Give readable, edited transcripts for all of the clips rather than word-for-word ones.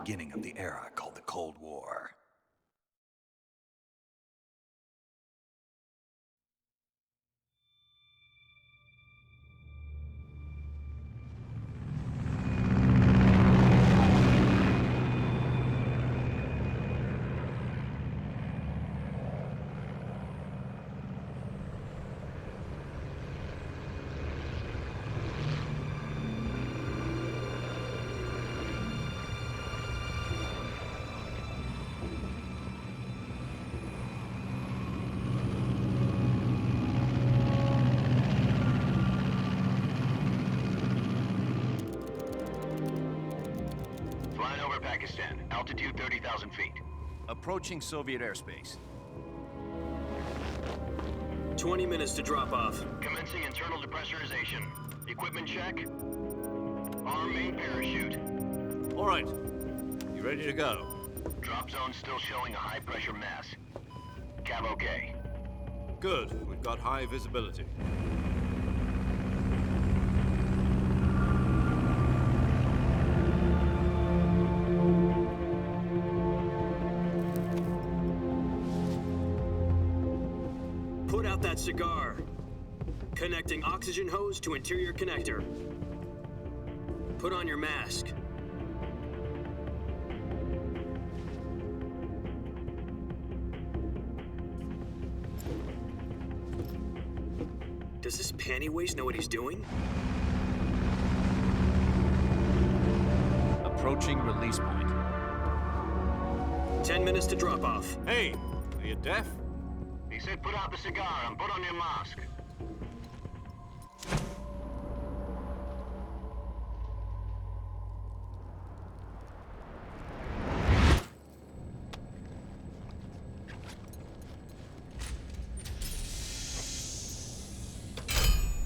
beginning of the era called the Cold War. Flying over Pakistan, altitude 30,000 feet. Approaching Soviet airspace. 20 minutes to drop off. Commencing internal depressurization. Equipment check. Arm main parachute. All right. You ready to go? Drop zone still showing a high pressure mass. Cav okay. Good. We've got high visibility. Put out that cigar. Connecting oxygen hose to interior connector. Put on your mask. Does this pantywaist know what he's doing? Approaching release point. 10 minutes to drop off. Hey, are you deaf? He said put out the cigar and put on your mask.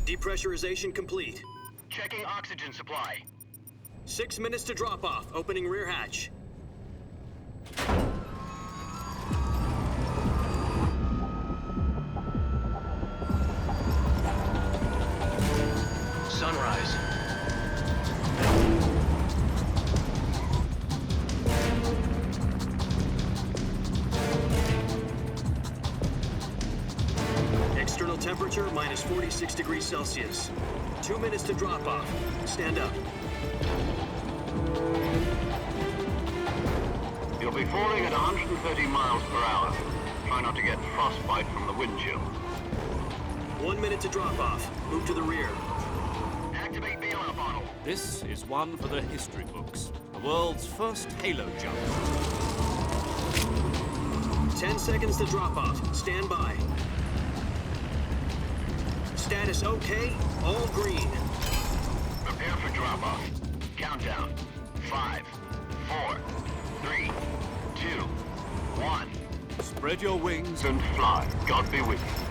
Depressurization complete. Checking oxygen supply. 6 minutes to drop off. Opening rear hatch. Sunrise. External temperature minus 46 degrees Celsius. 2 minutes to drop off. Stand up. You'll be falling at 130 miles per hour. Try not to get frostbite from the wind chill. 1 minute to drop off. Move to the rear. Activate bailout bottle. This is one for the history books. The world's first halo jump. 10 seconds to drop off. Stand by. Status okay. All green. Prepare for drop-off. Countdown. 5, 4, 3, 2, 1. Spread your wings. And fly. God be with you.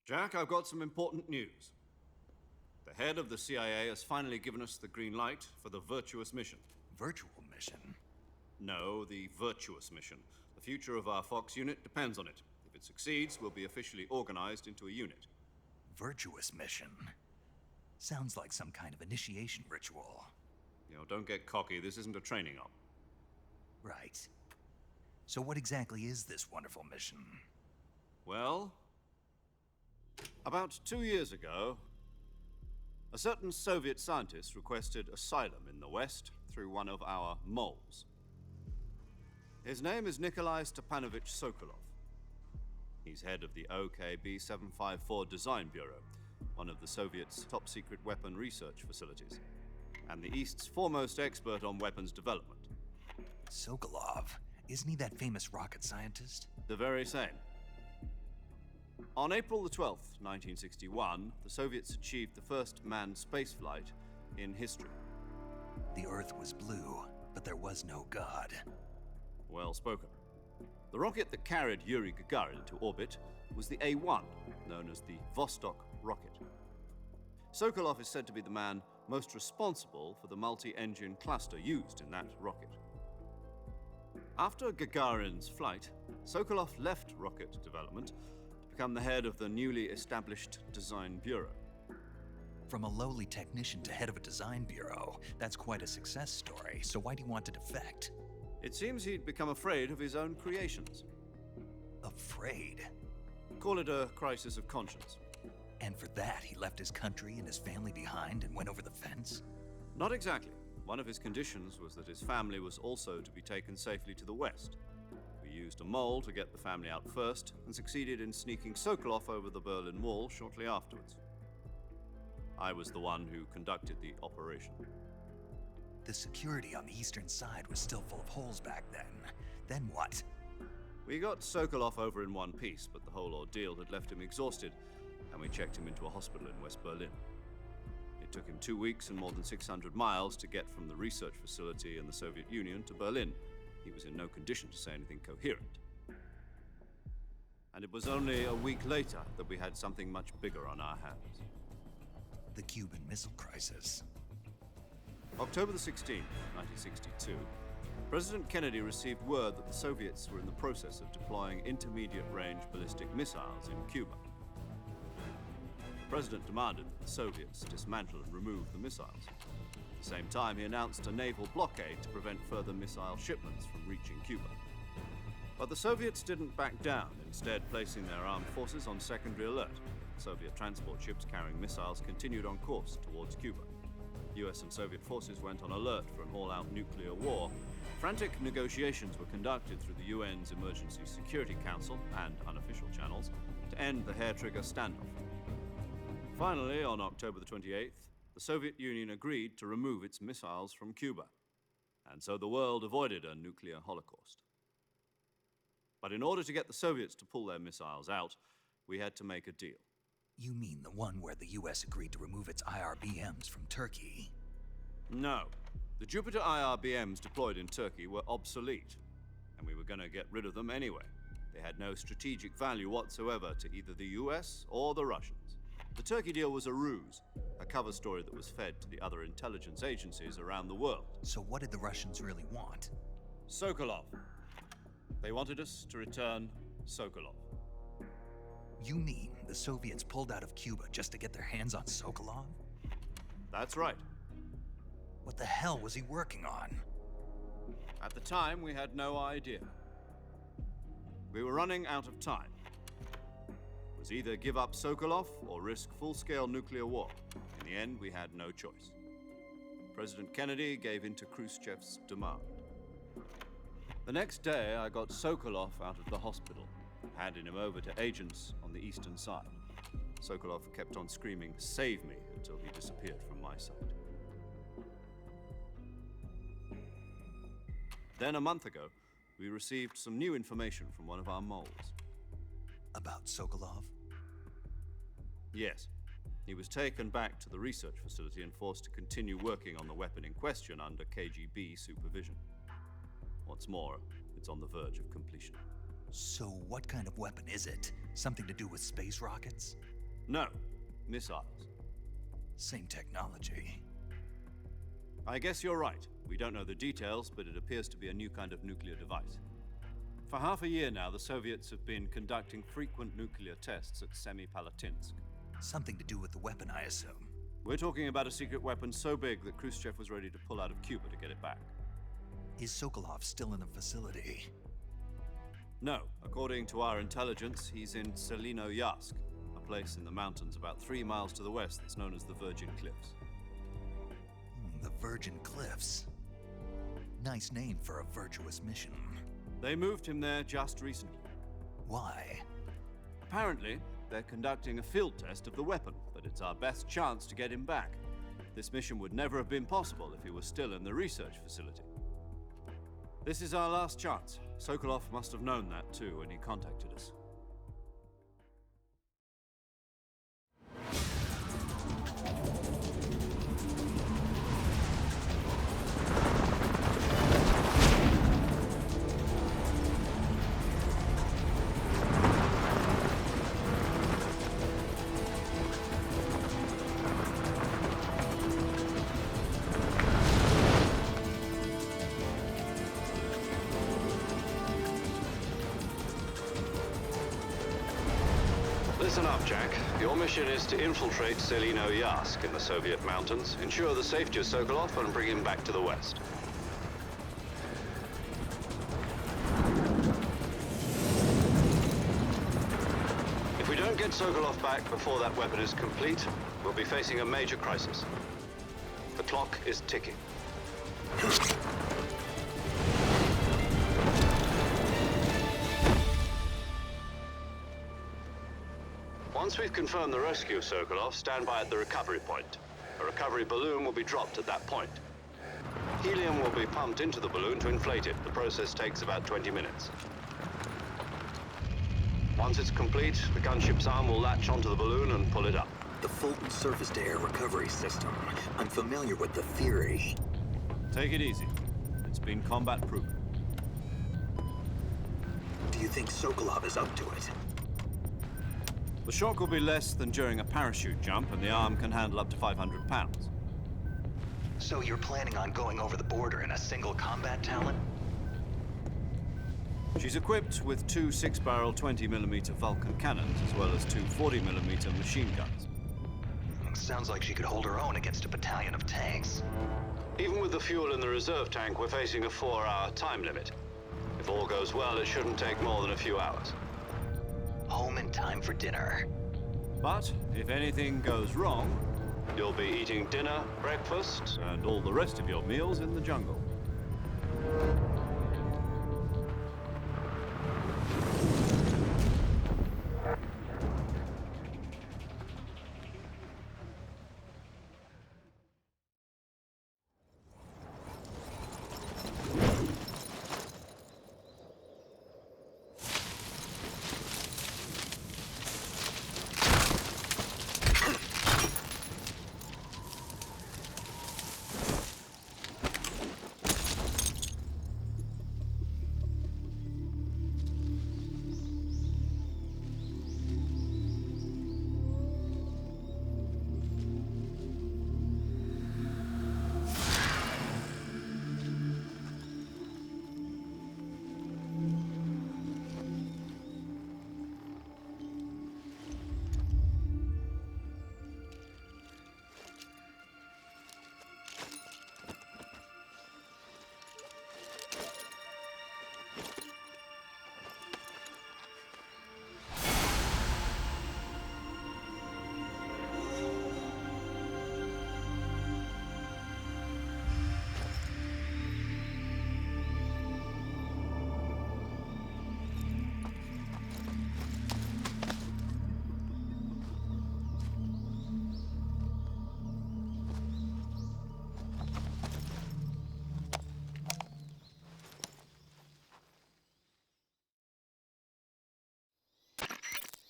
Jack, I've got some important news. The head of the CIA has finally given us the green light for the Virtuous mission. Virtual mission? No, the Virtuous mission. The future of our Fox unit depends on it. If it succeeds, we'll be officially organized into a unit. Virtuous mission? Sounds like some kind of initiation ritual. You know, don't get cocky. This isn't a training op. Right. So what exactly is this wonderful mission? Well, about 2 years ago, a certain Soviet scientist requested asylum in the West through one of our moles. His name is Nikolai Stepanovich Sokolov. He's head of the OKB-754 Design Bureau, one of the Soviets' top-secret weapon research facilities, and the East's foremost expert on weapons development. Sokolov? Isn't he that famous rocket scientist? The very same. On April the 12th, 1961, the Soviets achieved the first manned spaceflight in history. The Earth was blue, but there was no God. Well spoken. The rocket that carried Yuri Gagarin into orbit was the A-1, known as the Vostok rocket. Sokolov is said to be the man most responsible for the multi-engine cluster used in that rocket. After Gagarin's flight, Sokolov left rocket development to become the head of the newly established Design Bureau. From a lowly technician to head of a design bureau, that's quite a success story, so why do you want to defect? It seems he'd become afraid of his own creations. Afraid? Call it a crisis of conscience. And for that, he left his country and his family behind and went over the fence? Not exactly. One of his conditions was that his family was also to be taken safely to the west. We used a mole to get the family out first and succeeded in sneaking Sokolov over the Berlin Wall shortly afterwards. I was the one who conducted the operation. The security on the eastern side was still full of holes back then. Then what? We got Sokolov over in one piece, but the whole ordeal had left him exhausted, and we checked him into a hospital in West Berlin. It took him 2 weeks and more than 600 miles to get from the research facility in the Soviet Union to Berlin. He was in no condition to say anything coherent. And it was only a week later that we had something much bigger on our hands. The Cuban Missile Crisis. October the 16th, 1962, President Kennedy received word that the Soviets were in the process of deploying intermediate-range ballistic missiles in Cuba. The President demanded that the Soviets dismantle and remove the missiles. At the same time, he announced a naval blockade to prevent further missile shipments from reaching Cuba. But the Soviets didn't back down, instead placing their armed forces on secondary alert. Soviet transport ships carrying missiles continued on course towards Cuba. US and Soviet forces went on alert for an all-out nuclear war. Frantic negotiations were conducted through the UN's Emergency Security Council and unofficial channels to end the hair-trigger standoff. Finally, on October the 28th, the Soviet Union agreed to remove its missiles from Cuba, and so the world avoided a nuclear holocaust. But in order to get the Soviets to pull their missiles out, we had to make a deal. You mean the one where the US agreed to remove its IRBMs from Turkey? No. The Jupiter IRBMs deployed in Turkey were obsolete, and we were going to get rid of them anyway. They had no strategic value whatsoever to either the US or the Russians. The Turkey deal was a ruse, a cover story that was fed to the other intelligence agencies around the world. So what did the Russians really want? Sokolov. They wanted us to return Sokolov. You mean the Soviets pulled out of Cuba just to get their hands on Sokolov? That's right. What the hell was he working on? At the time, we had no idea. We were running out of time. It was either give up Sokolov or risk full-scale nuclear war. In the end, we had no choice. President Kennedy gave in to Khrushchev's demand. The next day, I got Sokolov out of the hospital, handing him over to agents on the eastern side. Sokolov kept on screaming, "Save me," until he disappeared from my sight. Then a month ago, we received some new information from one of our moles. About Sokolov? Yes. He was taken back to the research facility and forced to continue working on the weapon in question under KGB supervision. What's more, it's on the verge of completion. So what kind of weapon is it? Something to do with space rockets? No, missiles. Same technology. I guess you're right. We don't know the details, but it appears to be a new kind of nuclear device. For half a year now, the Soviets have been conducting frequent nuclear tests at Semipalatinsk. Something to do with the weapon, I assume. We're talking about a secret weapon so big that Khrushchev was ready to pull out of Cuba to get it back. Is Sokolov still in the facility? No, according to our intelligence, he's in Selinoyarsk, a place in the mountains about 3 miles to the west that's known as the Virgin Cliffs. The Virgin Cliffs. Nice name for a virtuous mission. They moved him there just recently. Why? Apparently, they're conducting a field test of the weapon, but it's our best chance to get him back. This mission would never have been possible if he was still in the research facility. This is our last chance. Sokolov must have known that too when he contacted us. Listen up, Jack. Your mission is to infiltrate Selino Yask in the Soviet mountains, ensure the safety of Sokolov, and bring him back to the West. If we don't get Sokolov back before that weapon is complete, we'll be facing a major crisis. The clock is ticking. Once we've confirmed the rescue of Sokolov, stand by at the recovery point. A recovery balloon will be dropped at that point. Helium will be pumped into the balloon to inflate it. The process takes about 20 minutes. Once it's complete, the gunship's arm will latch onto the balloon and pull it up. The Fulton surface-to-air recovery system. I'm familiar with the theory. Take it easy. It's been combat-proven. Do you think Sokolov is up to it? The shock will be less than during a parachute jump, and the arm can handle up to 500 pounds. So you're planning on going over the border in a single combat Talon? She's equipped with two 6-barrel 20mm Vulcan cannons, as well as two 40mm machine guns. Sounds like she could hold her own against a battalion of tanks. Even with the fuel in the reserve tank, we're facing a 4-hour time limit. If all goes well, it shouldn't take more than a few hours. Home in time for dinner. But if anything goes wrong, you'll be eating dinner, breakfast, and all the rest of your meals in the jungle.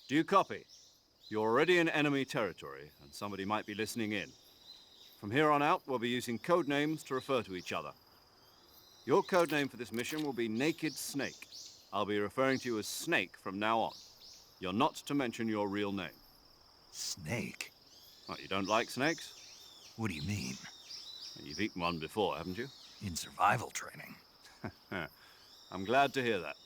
Do you copy? You're already in enemy territory, and somebody might be listening in. From here on out, we'll be using code names to refer to each other. Your code name for this mission will be Naked Snake. I'll be referring to you as Snake from now on. You're not to mention your real name. Snake? What, you don't like snakes? What do you mean? You've eaten one before, haven't you? In survival training. I'm glad to hear that.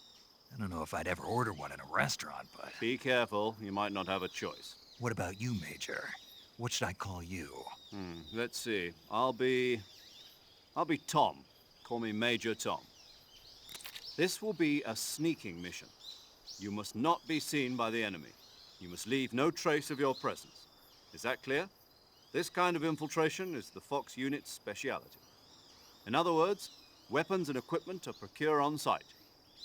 I don't know if I'd ever order one in a restaurant, but... Be careful, you might not have a choice. What about you, Major? What should I call you? Let's see. I'll be Tom. Call me Major Tom. This will be a sneaking mission. You must not be seen by the enemy. You must leave no trace of your presence. Is that clear? This kind of infiltration is the Fox unit's speciality. In other words, weapons and equipment are procured on site.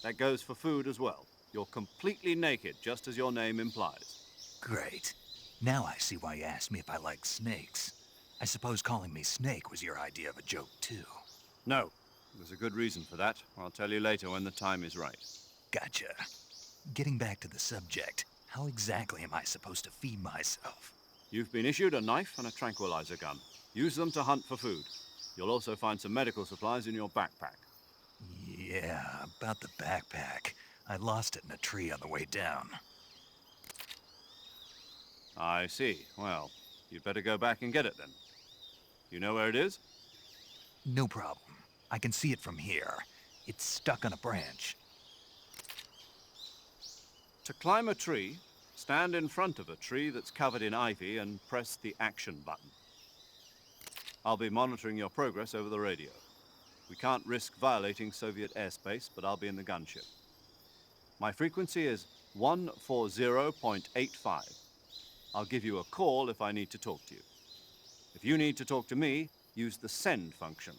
That goes for food as well. You're completely naked, just as your name implies. Great. Now I see why you asked me if I like snakes. I suppose calling me Snake was your idea of a joke, too. No. There's a good reason for that. I'll tell you later when the time is right. Gotcha. Getting back to the subject, how exactly am I supposed to feed myself? You've been issued a knife and a tranquilizer gun. Use them to hunt for food. You'll also find some medical supplies in your backpack. Yeah, about the backpack. I lost it in a tree on the way down. I see. Well, you'd better go back and get it then. You know where it is? No problem. I can see it from here. It's stuck on a branch. To climb a tree, Stand in front of a tree that's covered in ivy and press the action button. I'll be monitoring your progress over the radio. We can't risk violating Soviet airspace, but I'll be in the gunship. My frequency is 140.85. I'll give you a call if I need to talk to you. If you need to talk to me, use the send function.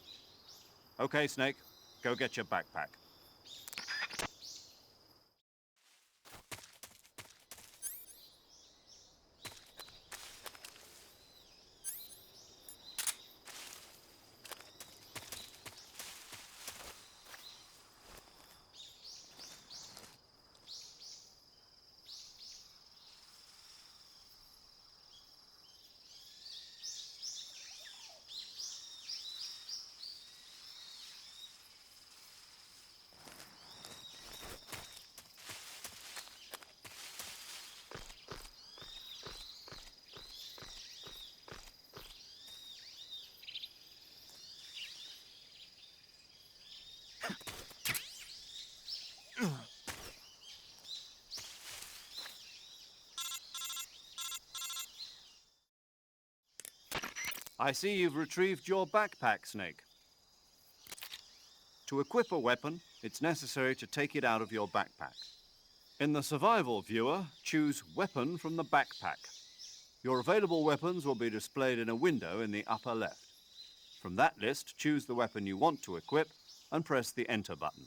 Okay, Snake, go get your backpack. I see you've retrieved your backpack, Snake. To equip a weapon, it's necessary to take it out of your backpack. In the survival viewer, choose Weapon from the backpack. Your available weapons will be displayed in a window in the upper left. From that list, choose the weapon you want to equip and press the Enter button.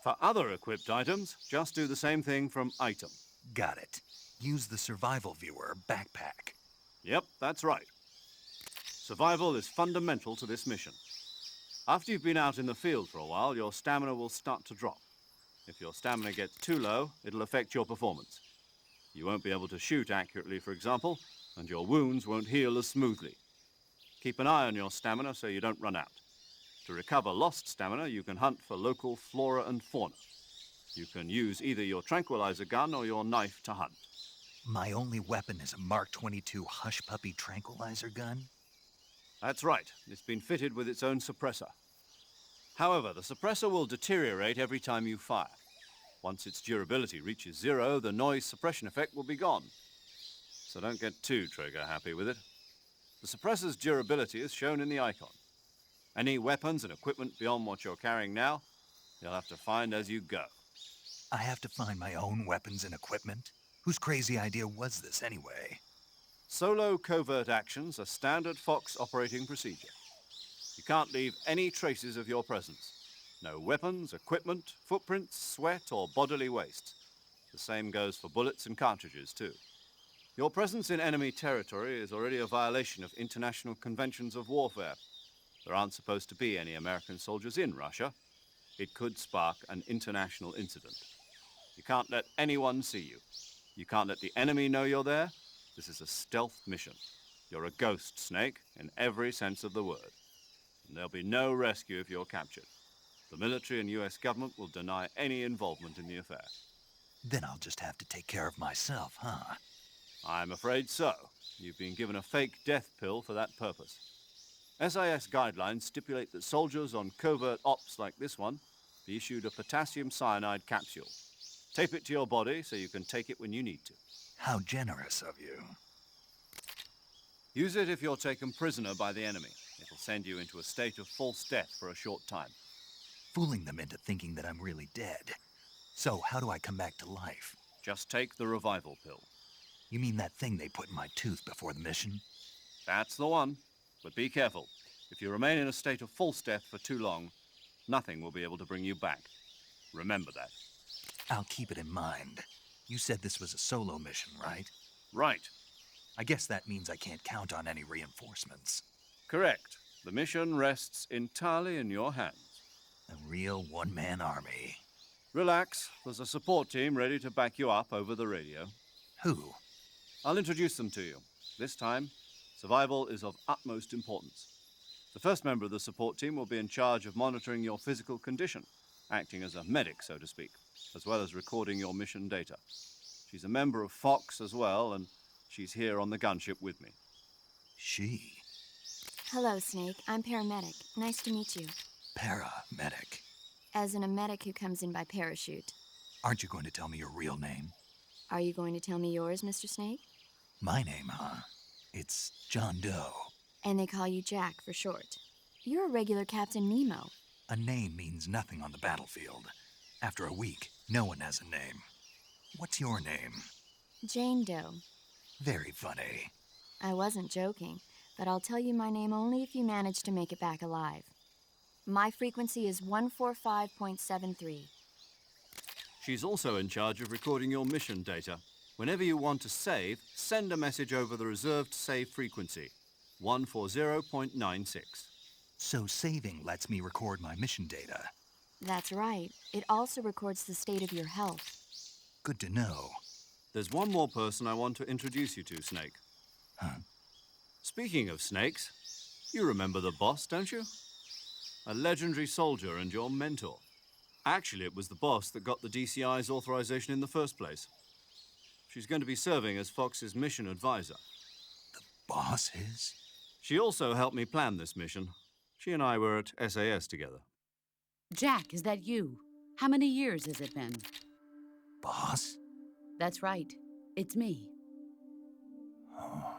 For other equipped items, just do the same thing from Item. Got it. Use the survival viewer backpack. Yep, that's right. Survival is fundamental to this mission. After you've been out in the field for a while, your stamina will start to drop. If your stamina gets too low, it'll affect your performance. You won't be able to shoot accurately, for example, and your wounds won't heal as smoothly. Keep an eye on your stamina so you don't run out. To recover lost stamina, you can hunt for local flora and fauna. You can use either your tranquilizer gun or your knife to hunt. My only weapon is a Mark 22 Hush Puppy tranquilizer gun? That's right. It's been fitted with its own suppressor. However, the suppressor will deteriorate every time you fire. Once its durability reaches 0, the noise suppression effect will be gone. So don't get too trigger-happy with it. The suppressor's durability is shown in the icon. Any weapons and equipment beyond what you're carrying now, you'll have to find as you go. I have to find my own weapons and equipment? Whose crazy idea was this anyway? Solo covert actions are standard Fox operating procedure. You can't leave any traces of your presence. No weapons, equipment, footprints, sweat, or bodily waste. The same goes for bullets and cartridges, too. Your presence in enemy territory is already a violation of international conventions of warfare. There aren't supposed to be any American soldiers in Russia. It could spark an international incident. You can't let anyone see you. You can't let the enemy know you're there. This is a stealth mission. You're a ghost, Snake, in every sense of the word. And there'll be no rescue if you're captured. The military and US government will deny any involvement in the affair. Then I'll just have to take care of myself, huh? I'm afraid so. You've been given a fake death pill for that purpose. SIS guidelines stipulate that soldiers on covert ops like this one be issued a potassium cyanide capsule. Tape it to your body so you can take it when you need to. How generous of you. Use it if you're taken prisoner by the enemy. It'll send you into a state of false death for a short time. Fooling them into thinking that I'm really dead. So how do I come back to life? Just take the revival pill. You mean that thing they put in my tooth before the mission? That's the one. But be careful. If you remain in a state of false death for too long, nothing will be able to bring you back. Remember that. I'll keep it in mind. You said this was a solo mission, right? Right. I guess that means I can't count on any reinforcements. Correct. The mission rests entirely in your hands. A real one-man army. Relax. There's a support team ready to back you up over the radio. Who? I'll introduce them to you. This time, survival is of utmost importance. The first member of the support team will be in charge of monitoring your physical condition, acting as a medic, so to speak, as well as recording your mission data. She's a member of Fox as well, and she's here on the gunship with me. She? Hello, Snake. I'm paramedic. Nice to meet you. Paramedic. As in a medic who comes in by parachute. Aren't you going to tell me your real name? Are you going to tell me yours, Mr. Snake? My name, huh? It's John Doe. And they call you Jack for short. You're a regular Captain Nemo. A name means nothing on the battlefield. After a week, no one has a name. What's your name? Jane Doe. Very funny. I wasn't joking, but I'll tell you my name only if you manage to make it back alive. My frequency is 145.73. She's also in charge of recording your mission data. Whenever you want to save, send a message over the reserved save frequency, 140.96. So saving lets me record my mission data. That's right. It also records the state of your health. Good to know. There's one more person I want to introduce you to, Snake. Huh? Speaking of snakes, you remember the boss, don't you? A legendary soldier and your mentor. Actually, it was the boss that got the DCI's authorization in the first place. She's going to be serving as Fox's mission advisor. Boss is? She also helped me plan this mission. She and I were at SAS together. Jack, is that you? How many years has it been? Boss? That's right. It's me. Oh.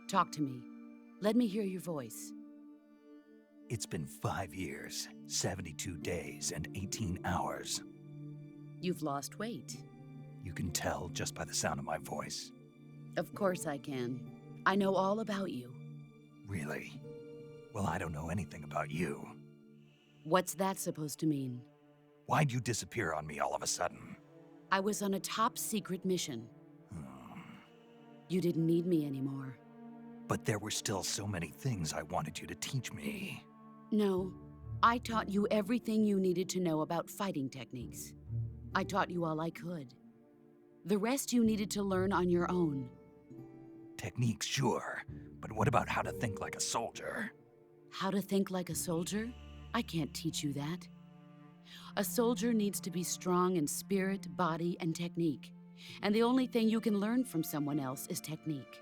Talk to me. Let me hear your voice. It's been 5 years, 72 days, and 18 hours. You've lost weight. You can tell just by the sound of my voice. Of course I can. I know all about you. Really? Well, I don't know anything about you. What's that supposed to mean? Why'd you disappear on me all of a sudden? I was on a top-secret mission. You didn't need me anymore. But there were still so many things I wanted you to teach me. No, I taught you everything you needed to know about fighting techniques. I taught you all I could. The rest you needed to learn on your own. Techniques, sure. But what about how to think like a soldier? How to think like a soldier? I can't teach you that. A soldier needs to be strong in spirit, body, and technique. And the only thing you can learn from someone else is technique.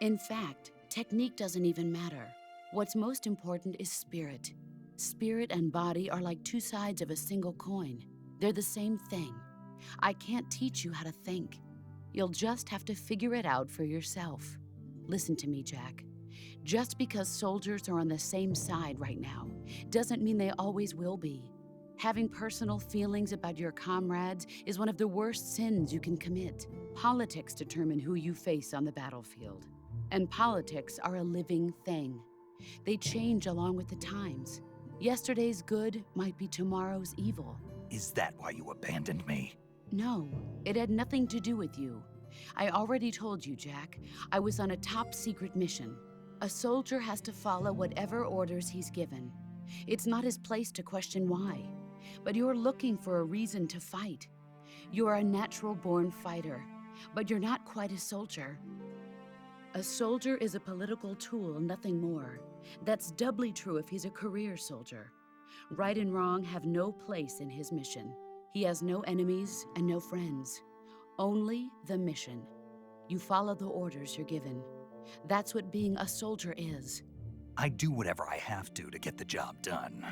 In fact, technique doesn't even matter. What's most important is spirit. Spirit and body are like two sides of a single coin. They're the same thing. I can't teach you how to think. You'll just have to figure it out for yourself. Listen to me, Jack. Just because soldiers are on the same side right now doesn't mean they always will be. Having personal feelings about your comrades is one of the worst sins you can commit. Politics determine who you face on the battlefield. And politics are a living thing. They change along with the times. Yesterday's good might be tomorrow's evil. Is that why you abandoned me? No, it had nothing to do with you. I already told you, Jack. I was on a top-secret mission. A soldier has to follow whatever orders he's given. It's not his place to question why. But you're looking for a reason to fight. You're a natural-born fighter, but you're not quite a soldier. A soldier is a political tool, nothing more. That's doubly true if he's a career soldier. Right and wrong have no place in his mission. He has no enemies and no friends. Only the mission. You follow the orders you're given. That's what being a soldier is. I do whatever I have to get the job done.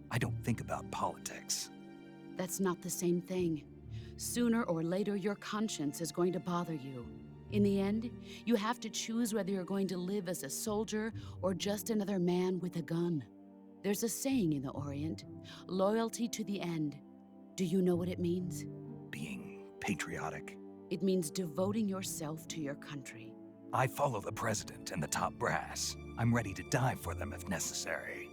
I don't think about politics. That's not the same thing. Sooner or later, your conscience is going to bother you. In the end, you have to choose whether you're going to live as a soldier or just another man with a gun. There's a saying in the Orient, loyalty to the end. Do you know what it means? Being patriotic. It means devoting yourself to your country. I follow the president and the top brass. I'm ready to die for them if necessary.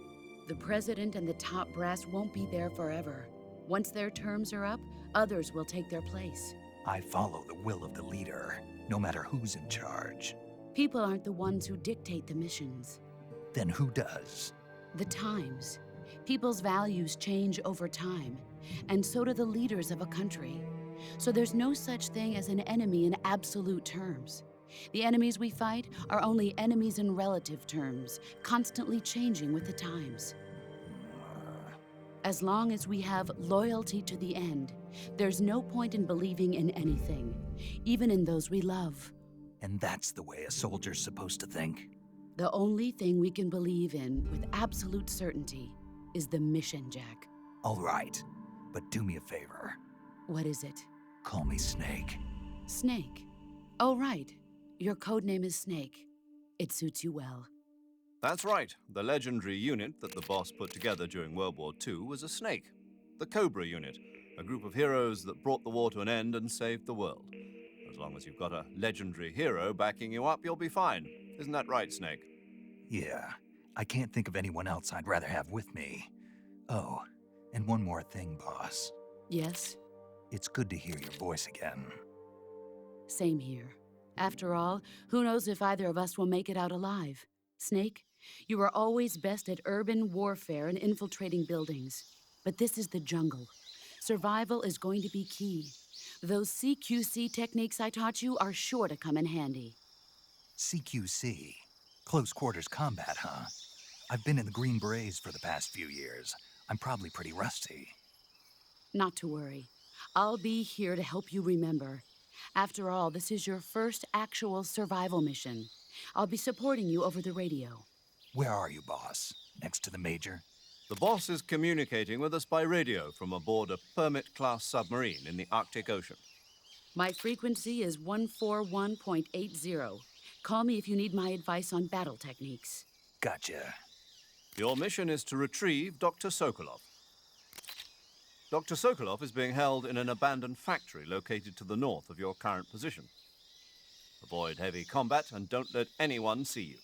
The president and the top brass won't be there forever. Once their terms are up, others will take their place. I follow the will of the leader, no matter who's in charge. People aren't the ones who dictate the missions. Then who does? The times. People's values change over time, and so do the leaders of a country. So there's no such thing as an enemy in absolute terms. The enemies we fight are only enemies in relative terms, constantly changing with the times. As long as we have loyalty to the end, there's no point in believing in anything, even in those we love. And that's the way a soldier's supposed to think? The only thing we can believe in with absolute certainty is the mission, Jack. All right, but do me a favor. What is it? Call me Snake. Snake. Oh, right. Your code name is Snake. It suits you well. That's right. The legendary unit that the boss put together during World War II was a snake. The Cobra unit, a group of heroes that brought the war to an end and saved the world. As long as you've got a legendary hero backing you up, you'll be fine. Isn't that right, Snake? Yeah, I can't think of anyone else I'd rather have with me. Oh, and one more thing, boss. Yes? It's good to hear your voice again. Same here. After all, who knows if either of us will make it out alive? Snake, you are always best at urban warfare and infiltrating buildings. But this is the jungle. Survival is going to be key. Those CQC techniques I taught you are sure to come in handy. CQC? Close quarters combat, huh? I've been in the Green Berets for the past few years. I'm probably pretty rusty. Not to worry. I'll be here to help you remember. After all, this is your first actual survival mission. I'll be supporting you over the radio. Where are you, boss? Next to the Major? The boss is communicating with us by radio from aboard a Permit-class submarine in the Arctic Ocean. My frequency is 141.80. Call me if you need my advice on battle techniques. Gotcha. Your mission is to retrieve Dr. Sokolov. Dr. Sokolov is being held in an abandoned factory located to the north of your current position. Avoid heavy combat and don't let anyone see you.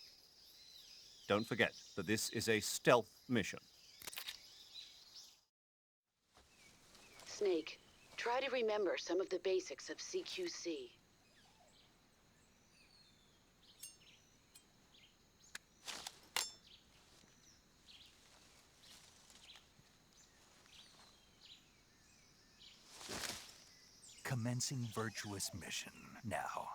Don't forget that this is a stealth mission. Snake, try to remember some of the basics of CQC. Commencing virtuous mission now.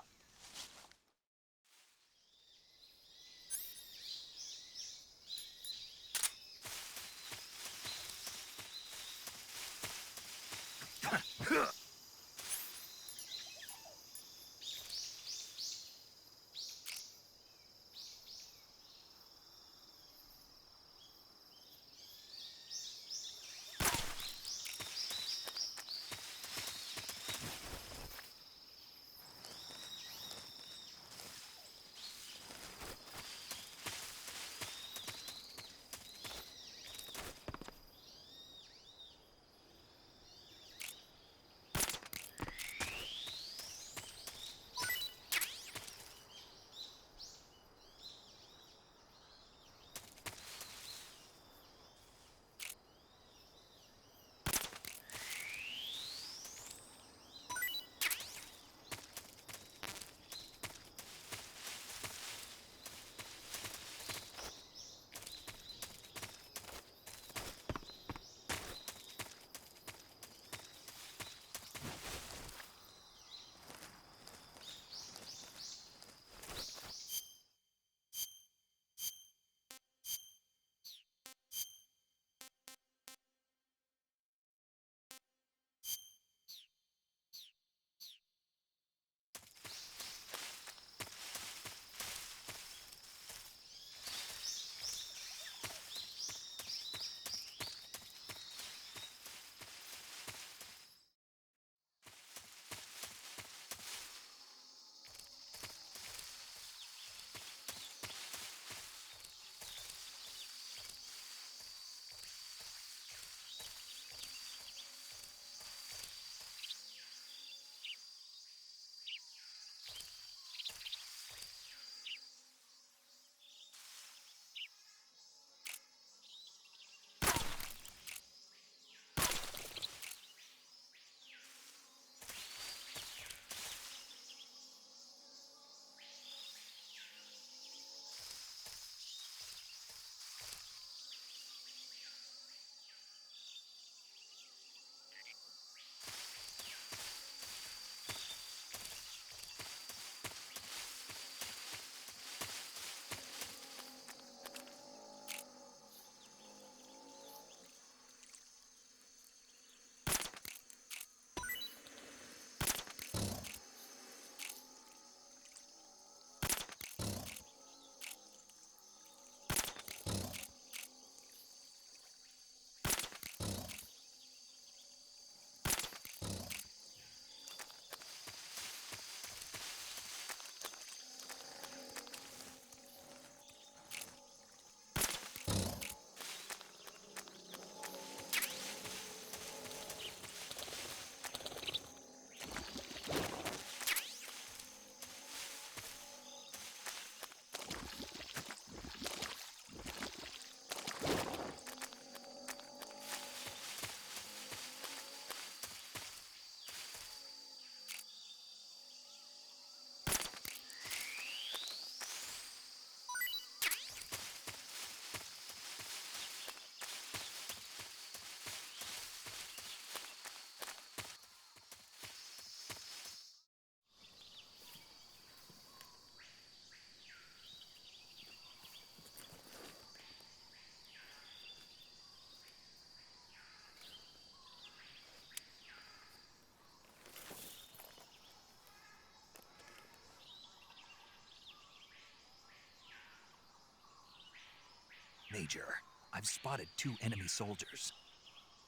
Major, I've spotted 2 enemy soldiers.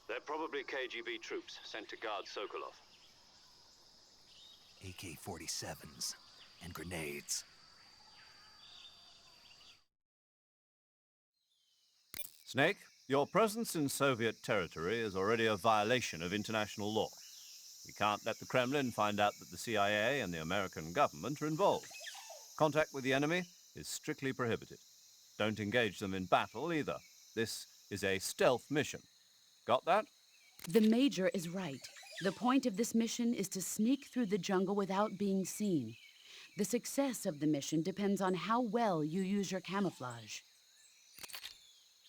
They're probably KGB troops sent to guard Sokolov. AK-47s and grenades. Snake, your presence in Soviet territory is already a violation of international law. We can't let the Kremlin find out that the CIA and the American government are involved. Contact with the enemy is strictly prohibited. Don't engage them in battle either. This is a stealth mission. Got that? The Major is right. The point of this mission is to sneak through the jungle without being seen. The success of the mission depends on how well you use your camouflage.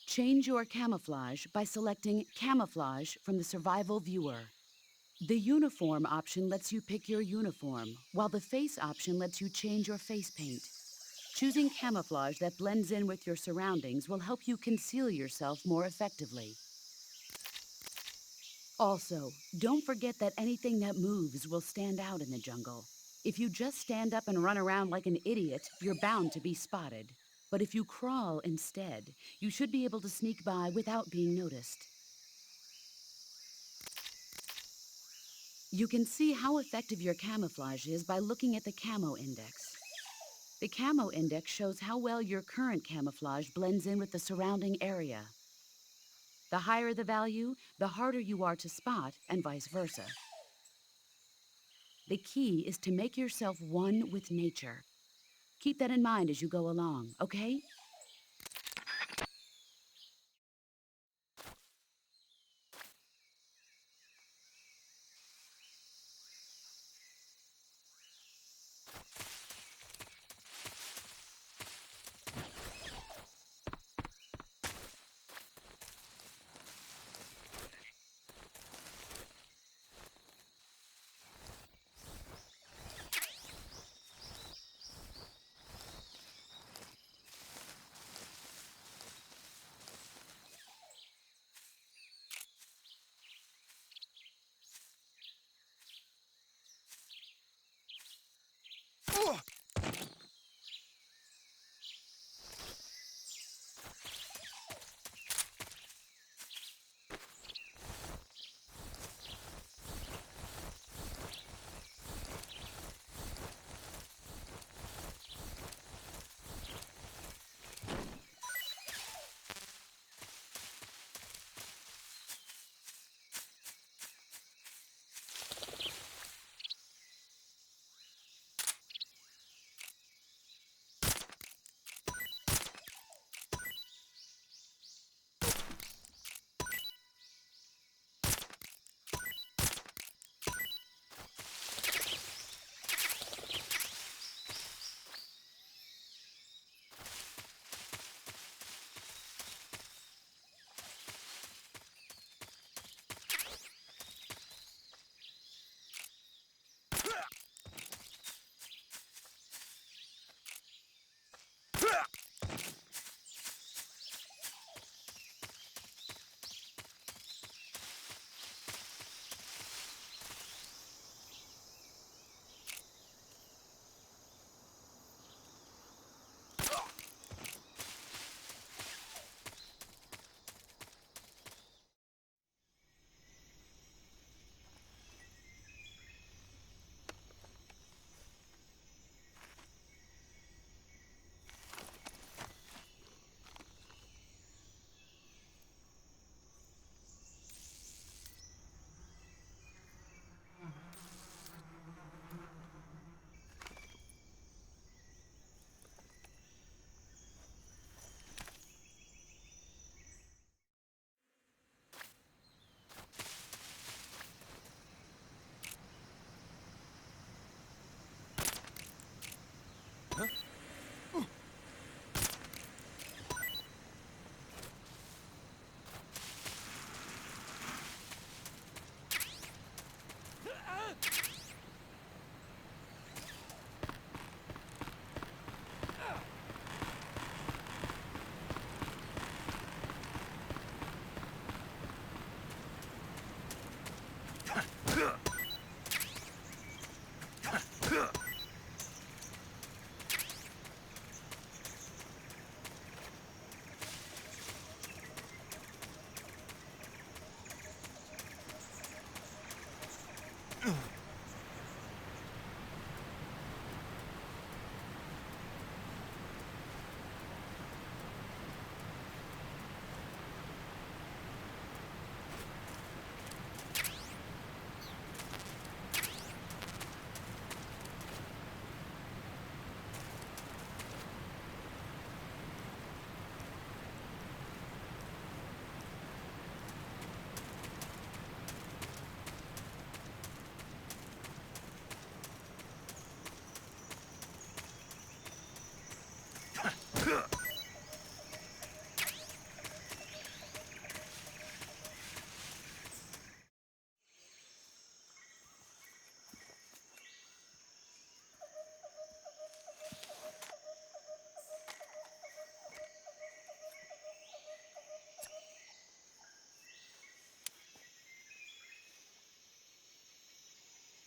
Change your camouflage by selecting Camouflage from the Survival Viewer. The Uniform option lets you pick your uniform, while the Face option lets you change your face paint. Choosing camouflage that blends in with your surroundings will help you conceal yourself more effectively. Also, don't forget that anything that moves will stand out in the jungle. If you just stand up and run around like an idiot, you're bound to be spotted. But if you crawl instead, you should be able to sneak by without being noticed. You can see how effective your camouflage is by looking at the Camo Index. The Camo Index shows how well your current camouflage blends in with the surrounding area. The higher the value, the harder you are to spot, and vice versa. The key is to make yourself one with nature. Keep that in mind as you go along, okay?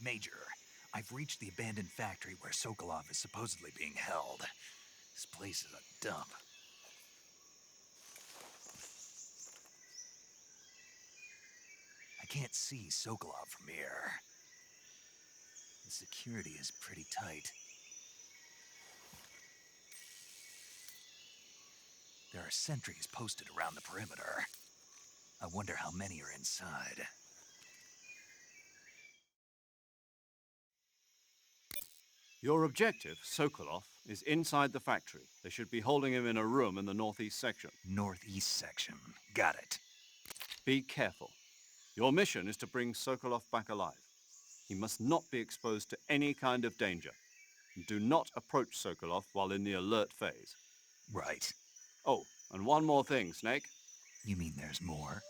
Major, I've reached the abandoned factory where Sokolov is supposedly being held. This place is a dump. I can't see Sokolov from here. The security is pretty tight. There are sentries posted around the perimeter. I wonder how many are inside. Your objective, Sokolov, is inside the factory. They should be holding him in a room in the northeast section. Northeast section. Got it. Be careful. Your mission is to bring Sokolov back alive. He must not be exposed to any kind of danger. Do not approach Sokolov while in the alert phase. Right. Oh, and one more thing, Snake. You mean there's more?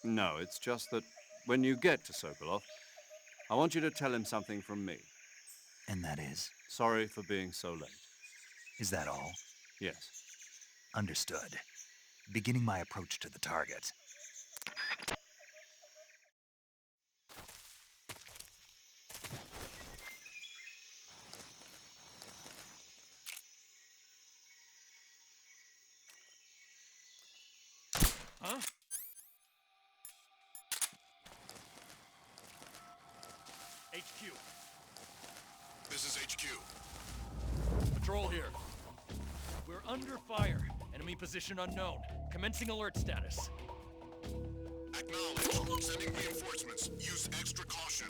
No, it's just that when you get to Sokolov, I want you to tell him something from me. And that is? Sorry for being so late. Is that all? Yes. Understood. Beginning my approach to the target. Huh? HQ. This is HQ. Patrol here. We're under fire. Enemy position unknown. Commencing alert status. Acknowledge. Sending reinforcements. Use extra caution.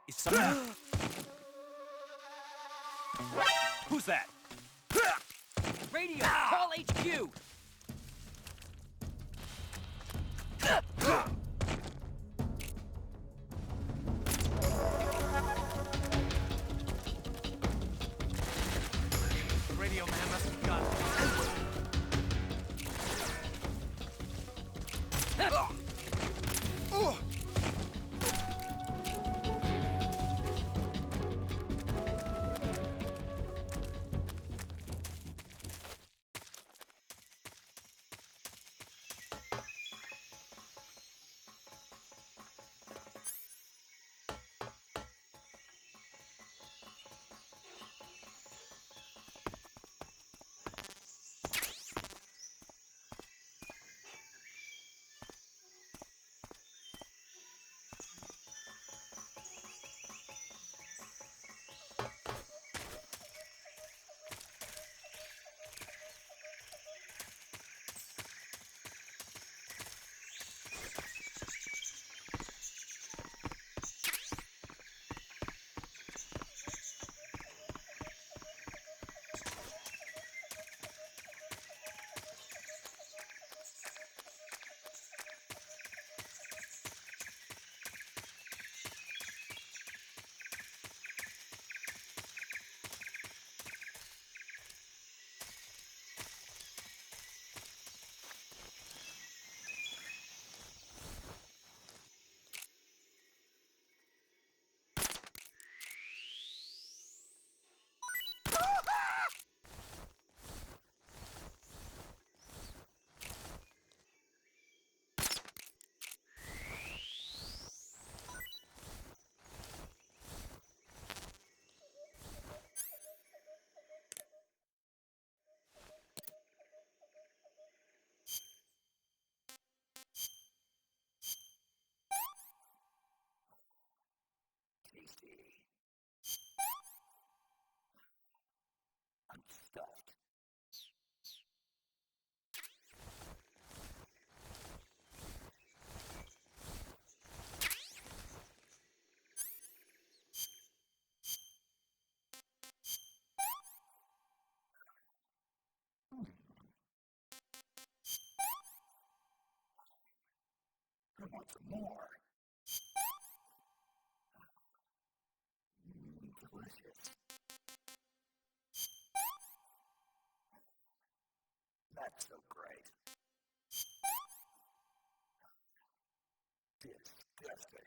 Is someone... Who's that? Radio! Call HQ! Radio man must have got I'm stuffed. want some more. Delicious. That's so great. Disgusting.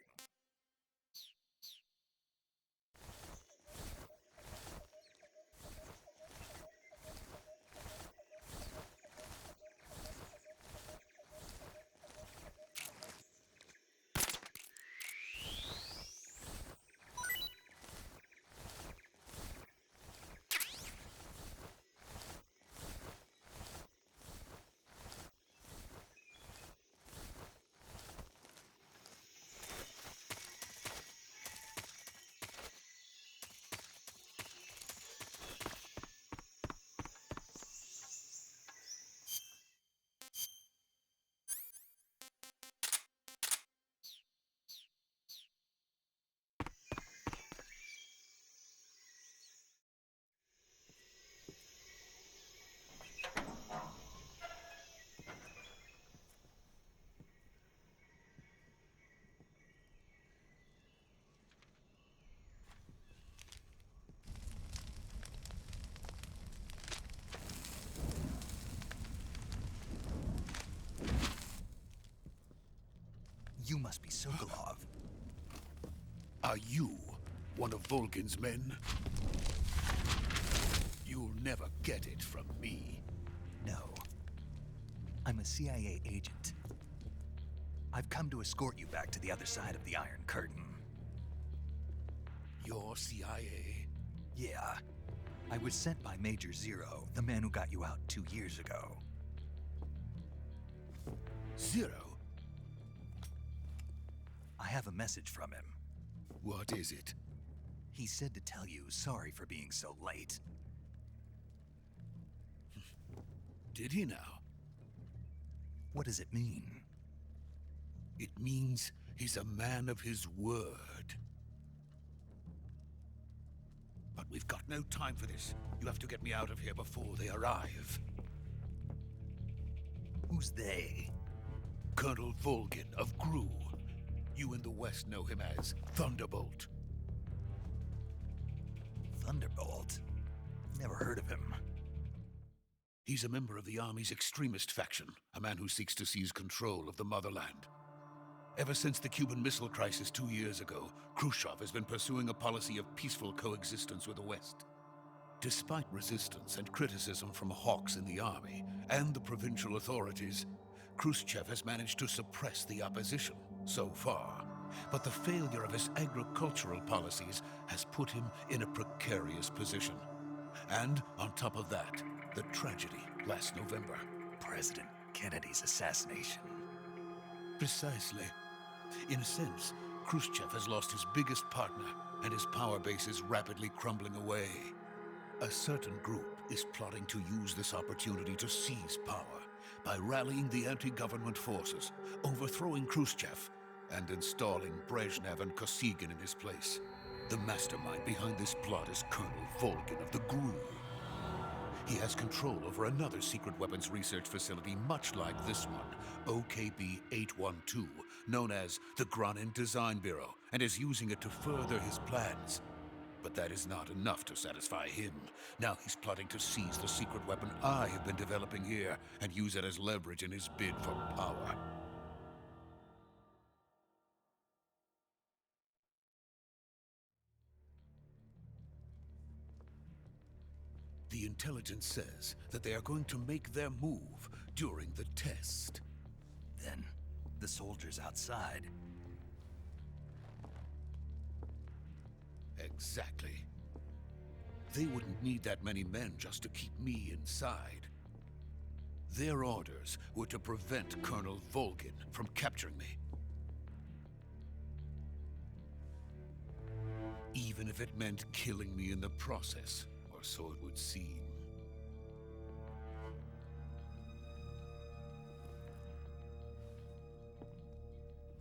You must be Sokolov. Are you one of Volgin's men? You'll never get it from me. No. I'm a CIA agent. I've come to escort you back to the other side of the Iron Curtain. You're CIA? Yeah. I was sent by Major Zero, the man who got you out 2 years ago. Zero? I have a message from him. What is it? He said to tell you sorry for being so late. Did he now? What does it mean? It means he's a man of his word. But we've got no time for this. You have to get me out of here before they arrive. Who's they? Colonel Volgin of GRU. You in the West know him as Thunderbolt. Thunderbolt? Never heard of him. He's a member of the Army's extremist faction, a man who seeks to seize control of the motherland. Ever since the Cuban Missile Crisis 2 years ago, Khrushchev has been pursuing a policy of peaceful coexistence with the West. Despite resistance and criticism from hawks in the army and the provincial authorities, Khrushchev has managed to suppress the opposition so far. But the failure of his agricultural policies has put him in a precarious position. And on top of that, the tragedy last November. President Kennedy's assassination. Precisely. In a sense, Khrushchev has lost his biggest partner, and his power base is rapidly crumbling away. A certain group is plotting to use this opportunity to seize power by rallying the anti-government forces, overthrowing Khrushchev, and installing Brezhnev and Kosygin in his place. The mastermind behind this plot is Colonel Volgin of the GRU. He has control over another secret weapons research facility much like this one, OKB-812, known as the Granin Design Bureau, and is using it to further his plans. But that is not enough to satisfy him. Now he's plotting to seize the secret weapon I have been developing here and use it as leverage in his bid for power. The intelligence says that they are going to make their move during the test. Then, the soldiers outside. Exactly. They wouldn't need that many men just to keep me inside. Their orders were to prevent Colonel Volgin from capturing me. Even if it meant killing me in the process, or so it would seem.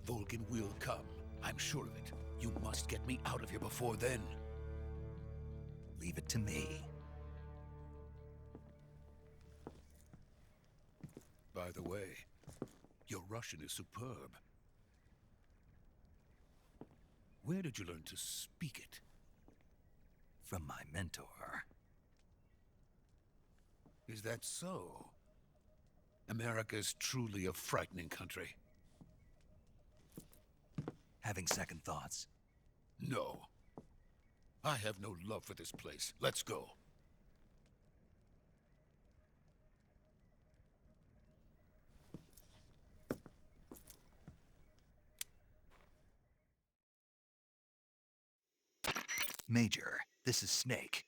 Volgin will come, I'm sure of it. You must get me out of here before then. Leave it to me. By the way, your Russian is superb. Where did you learn to speak it? From my mentor. Is that so? America is truly a frightening country. Having second thoughts? No. I have no love for this place. Let's go. Major, this is Snake.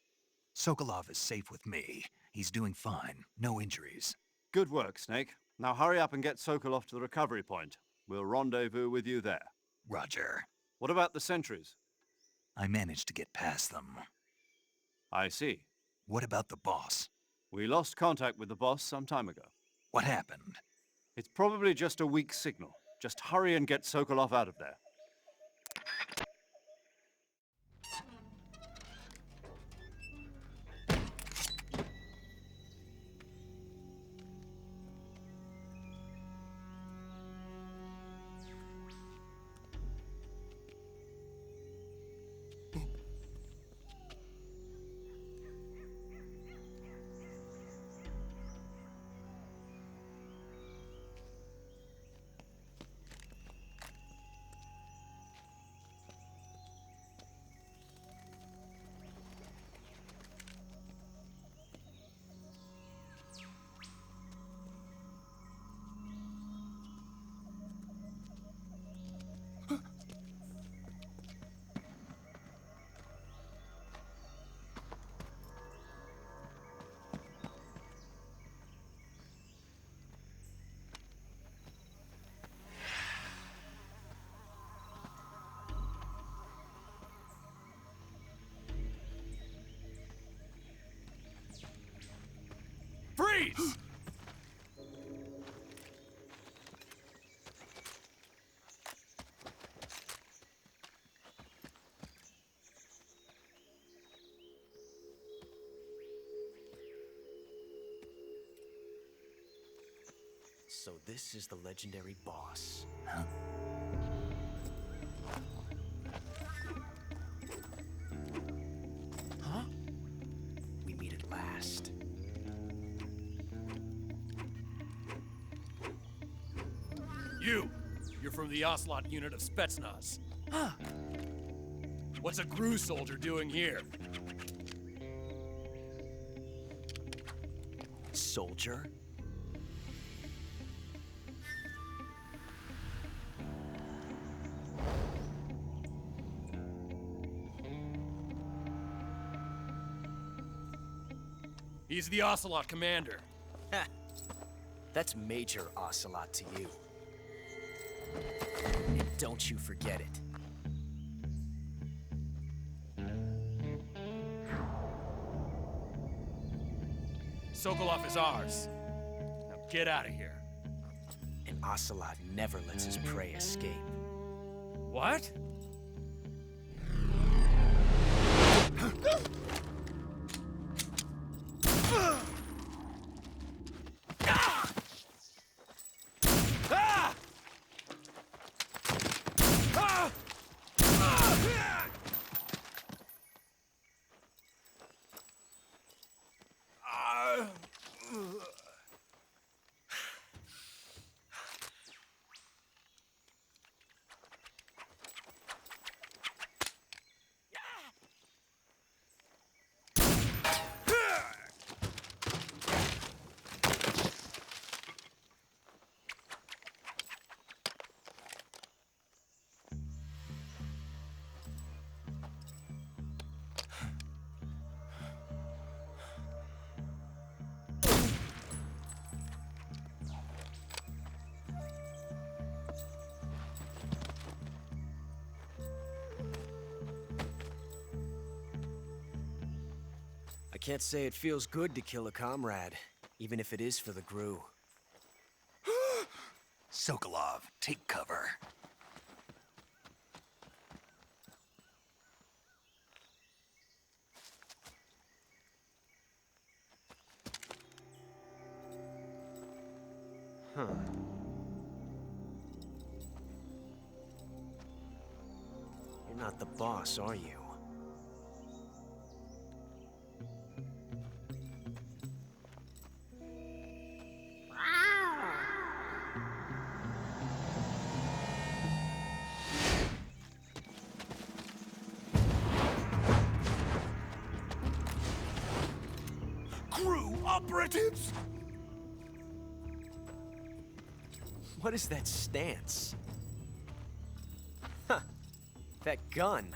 Sokolov is safe with me. He's doing fine. No injuries. Good work, Snake. Now hurry up and get Sokolov to the recovery point. We'll rendezvous with you there. Roger. What about the sentries? I managed to get past them. I see. What about the boss? We lost contact with the boss some time ago. What happened? It's probably just a weak signal. Just hurry and get Sokolov out of there. Freeze! So this is the legendary boss. Huh? Huh? We meet at last. You're from the Ocelot unit of Spetsnaz. Huh. What's a GRU soldier doing here? Soldier? He's the Ocelot commander. Ha! That's Major Ocelot to you. And don't you forget it. Sokolov is ours. Now get out of here. And Ocelot never lets his prey escape. What? I can't say it feels good to kill a comrade, even if it is for the GRU. Sokolov, take cover. Huh. You're not the boss, are you? Crew operatives! What is that stance? Huh. That gun.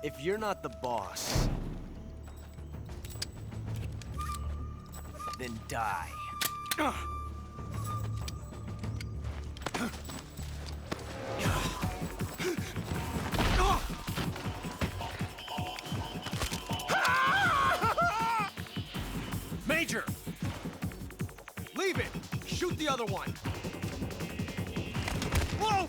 If you're not the boss, then die. Major! Leave it! Shoot the other one! Whoa!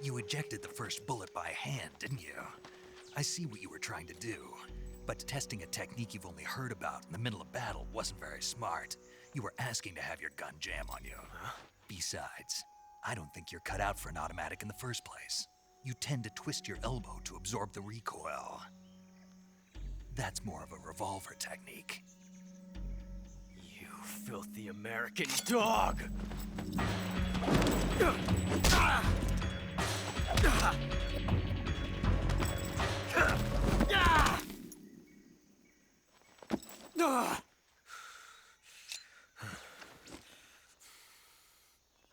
You ejected the first bullet by hand, didn't you? I see what you were trying to do. But testing a technique you've only heard about in the middle of battle wasn't very smart. You were asking to have your gun jam on you. Besides, I don't think you're cut out for an automatic in the first place. You tend to twist your elbow to absorb the recoil. That's more of a revolver technique. You filthy American dog!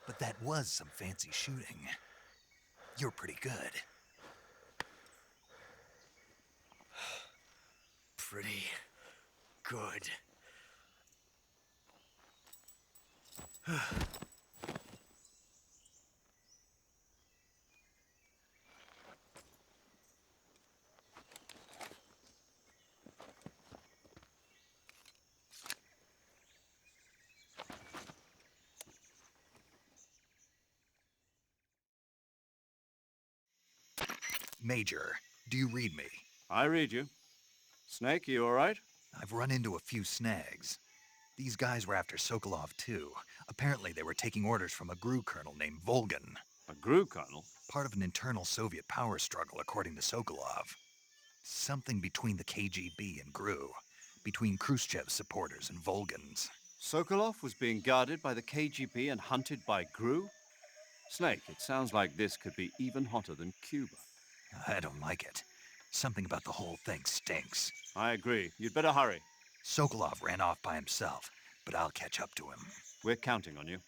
But that was some fancy shooting. You're pretty good. Pretty good. Major, do you read me? I read you. Snake, you all right? I've run into a few snags. These guys were after Sokolov too. Apparently they were taking orders from a GRU colonel named Volgan. A GRU colonel? Part of an internal Soviet power struggle, according to Sokolov. Something between the KGB and GRU. Between Khrushchev's supporters and Volgan's. Sokolov was being guarded by the KGB and hunted by GRU? Snake, it sounds like this could be even hotter than Cuba. I don't like it. Something about the whole thing stinks. I agree. You'd better hurry. Sokolov ran off by himself, but I'll catch up to him. We're counting on you.